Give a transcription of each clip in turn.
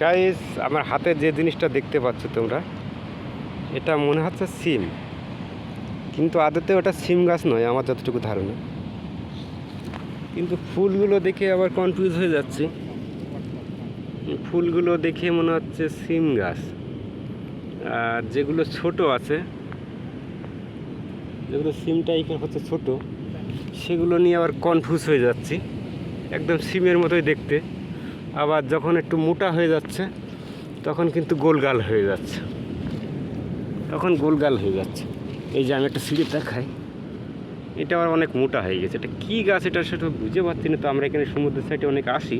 Guys, আমার হাতে যে জিনিসটা দেখতে পাচ্ছ তোমরা, এটা মনে হচ্ছে সিম, কিন্তু আদতে ওটা সিম গাছ নয় আমার যতটুকু ধারণা। কিন্তু ফুলগুলো দেখে আবার কনফিউজ হয়ে যাচ্ছি। ফুলগুলো দেখে মনে হচ্ছে সিম গাছ, আর যেগুলো ছোট আছে, যেগুলো সিম টাইপের হচ্ছে ছোট, সেগুলো নিয়ে আবার কনফিউজ হয়ে যাচ্ছি। একদম সিমের মতোই দেখতে, আবার যখন একটু মোটা হয়ে যাচ্ছে তখন কিন্তু গোলগাল হয়ে যাচ্ছে, এই যে আমি একটা সিঁড়ি দেখাই, এটা আবার অনেক মোটা হয়ে গেছে। এটা কী গাছ এটা সেটা বুঝে পাচ্ছি না। তো আমরা এখানে সমুদ্রের সাইডে অনেক আসি,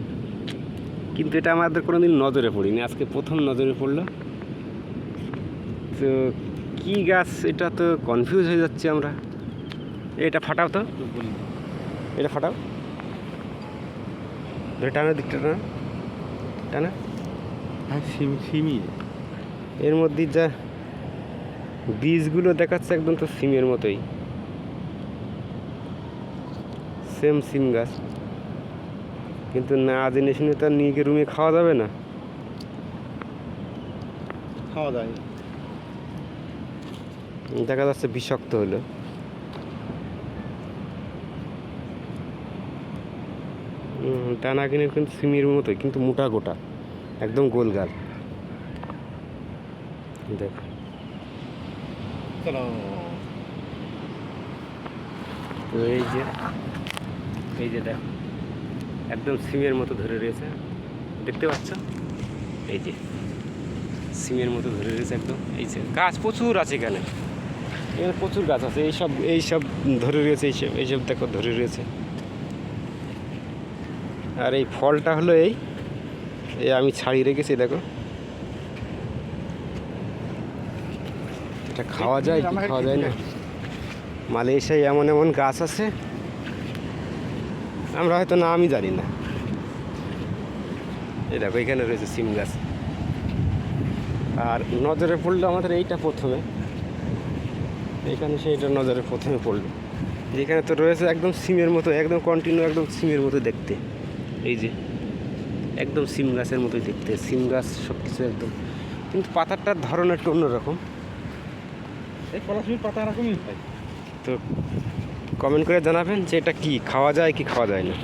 কিন্তু এটা আমাদের কোনো দিন নজরে পড়িনি, আজকে প্রথম নজরে পড়লো। তো কী গাছ এটা তো কনফিউজ হয়ে যাচ্ছে আমরা। এটা ফাটাও তো, এটা ফাটাও, টানা দিকটা না টানা। হ্যাঁ, সিমি। এর মধ্যে যা বীজগুলো দেখাচ্ছে একদম তো সিমের মতোই, সেম সিম গাছ। কিন্তু না জেনে শুনে তো নিয়ে গিয়ে রুমে খাওয়া যাবে না। খাওয়া যায়, দেখা যাচ্ছে বিষাক্ত হলো। টানা কিনে কিন্তু সিমের মতোই, কিন্তু মোটা গোটা, একদম গোল গাল। দেখ, চলো। তো এই যে দেখো, একদম সিমের মতো ধরে রয়েছে, দেখতে পাচ্ছ? এই যে সিমের মতো ধরে রয়েছে একদম। এই যে গাছ প্রচুর আছে এখানে প্রচুর গাছ আছে, এইসব ধরে রয়েছে, এইসব দেখো ধরে রয়েছে। আর এই ফলটা হলো এই আমি ছাড়িয়ে রেখেছি, দেখো। এটা খাওয়া যায় কি খাওয়া যায় না? মালয়েশিয়ায় এমন এমন গাছ আছে আমরা হয়তো না আমি জানি না। এই দেখো এখানে রয়েছে সিম গাছ। আর নজরে পড়লো আমাদের এইটা প্রথমে, এখানে সেইটা নজরে প্রথমে পড়লো। যেখানে তো রয়েছে একদম সিমের মতো, একদম কন্টিনিউ, একদম সিমের মতো দেখতে। এই যে একদম সিম গাছের মতোই দেখতে, সিম গাছ সব কিছু একদম, কিন্তু পাতাটার ধরন একটু অন্যরকম। এই কলাশুটির পাতা এরকমই হয়। তো কমেন্ট করে জানাবেন যে এটা কি খাওয়া যায় কি খাওয়া যায় না।